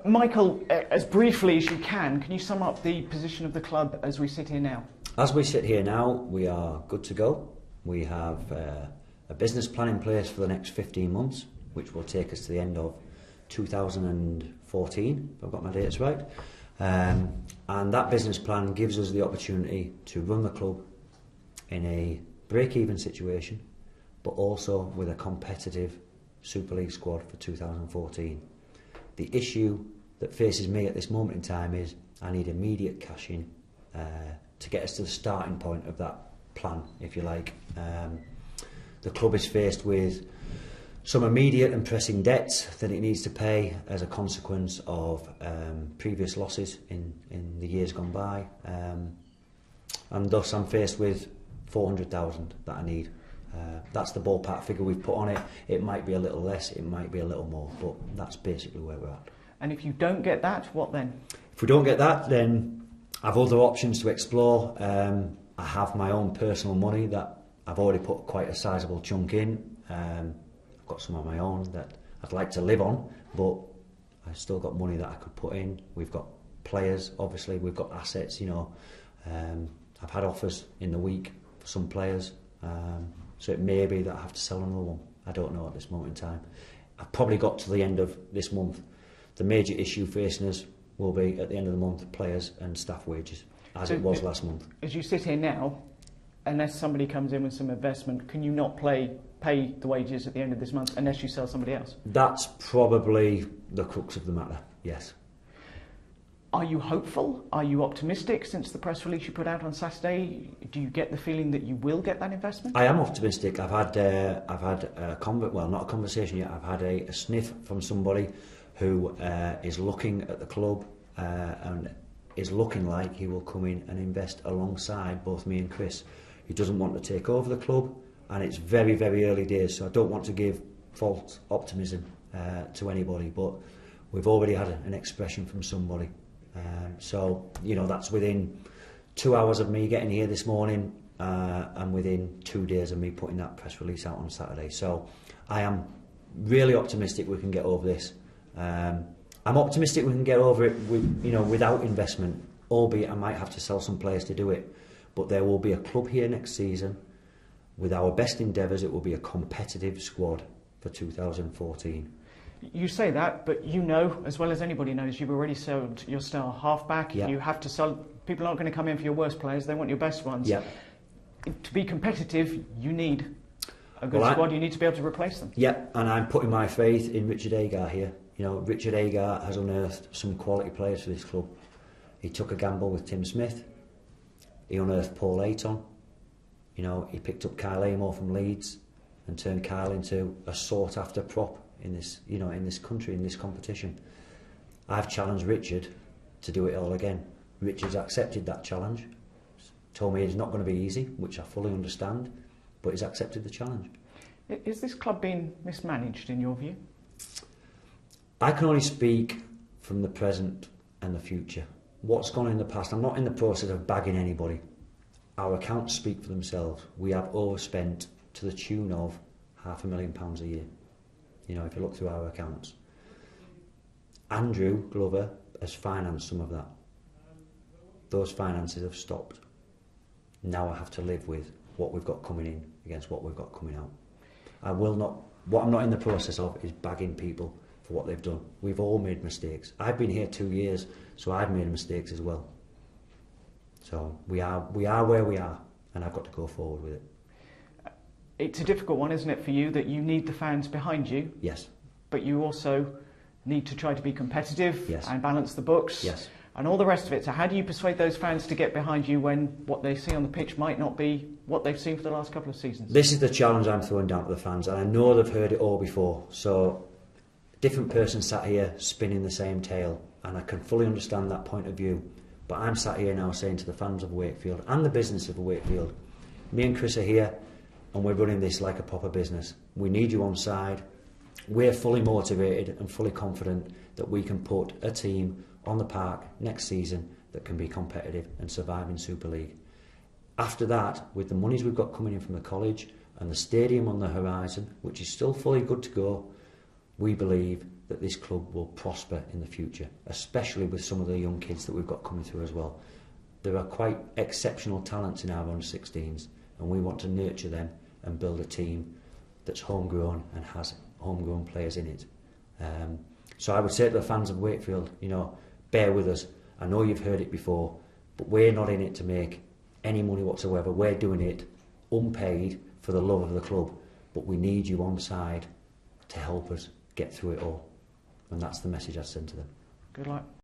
Michael, as briefly as you can you sum up the position of the club as we sit here now? As we sit here now, we are good to go. We have a business plan in place for the next 15 months, which will take us to the end of 2014, if I've got my dates right. And that business plan gives us the opportunity to run the club in a break-even situation, but also with a competitive Super League squad for 2014. The issue that faces me at this moment in time is I need immediate cash in to get us to the starting point of that plan, if you like. The club is faced with some immediate and pressing debts that it needs to pay as a consequence of previous losses in the years gone by, and thus I'm faced with 400,000 that I need. That's the ballpark figure we've put on it. It might be a little less, it might be a little more, but that's basically where we're at. And if you don't get that, what then? If we don't get that, then I've other options to explore. I have my own personal money that I've already put quite a sizable chunk in. I've got some of my own that I'd like to live on, but I've still got money that I could put in. We've got players, obviously, we've got assets, you know. I've had offers in the week for some players, so it may be that I have to sell another one. I don't know at this moment in time. I've probably got to the end of this month. The major issue facing us will be at the end of the month players and staff wages, as it was last month. As you sit here now, unless somebody comes in with some investment, can you not pay the wages at the end of this month unless you sell somebody else? That's probably the crux of the matter, yes. Are you hopeful? Are you optimistic since the press release you put out on Saturday? Do you get the feeling that you will get that investment? I am optimistic. I've had not a conversation yet. I've had a sniff from somebody who is looking at the club and is looking like he will come in and invest alongside both me and Chris. He doesn't want to take over the club, and it's very, very early days, so I don't want to give false optimism to anybody, but we've already had an expression from somebody. So, you know, that's within 2 hours of me getting here this morning and within 2 days of me putting that press release out on Saturday. So I am really optimistic we can get over this. I'm optimistic we can get over it without investment, albeit I might have to sell some players to do it. But there will be a club here next season. With our best endeavours, it will be a competitive squad for 2014. You say that, but you know, as well as anybody knows, you've already sold your star half-back. Yeah. You have to sell. People aren't going to come in for your worst players, they want your best ones. Yeah. To be competitive, you need a good squad, you need to be able to replace them. Yeah, and I'm putting my faith in Richard Agar here. You know, Richard Agar has unearthed some quality players for this club. He took a gamble with Tim Smith. He unearthed Paul Ayton. You know, he picked up Kyle Amor from Leeds and turned Kyle into a sought-after prop in this, you know, in this country, in this competition. I've challenged Richard to do it all again. Richard's accepted that challenge. Told me it's not going to be easy, which I fully understand, but he's accepted the challenge. Is this club being mismanaged in your view? I can only speak from the present and the future. What's gone in the past, I'm not in the process of bagging anybody. Our accounts speak for themselves. We have overspent to the tune of £500,000 a year. You know, if you look through our accounts. Andrew Glover has financed some of that. Those finances have stopped. Now I have to live with what we've got coming in against what we've got coming out. What I'm not in the process of is bagging people for what they've done. We've all made mistakes. I've been here 2 years, so I've made mistakes as well. So we are where we are, and I've got to go forward with it. It's a difficult one, isn't it, for you, that you need the fans behind you? Yes. But you also need to try to be competitive. Yes. And balance the books. Yes. And all the rest of it. So how do you persuade those fans to get behind you when what they see on the pitch might not be what they've seen for the last couple of seasons? This is the challenge I'm throwing down to the fans, and I know they've heard it all before. So, different person sat here spinning the same tale, and I can fully understand that point of view. But I'm sat here now saying to the fans of Wakefield and the business of Wakefield, me and Chris are here, and we're running this like a proper business. We need you on side. We're fully motivated and fully confident that we can put a team on the park next season that can be competitive and survive in Super League. After that, with the monies we've got coming in from the college and the stadium on the horizon, which is still fully good to go, we believe that this club will prosper in the future, especially with some of the young kids that we've got coming through as well. There are quite exceptional talents in our under-16s, and we want to nurture them and build a team that's homegrown and has homegrown players in it. So I would say to the fans of Wakefield, you know, bear with us. I know you've heard it before, but we're not in it to make any money whatsoever. We're doing it unpaid for the love of the club, but we need you on side to help us get through it all. And that's the message I send to them. Good luck.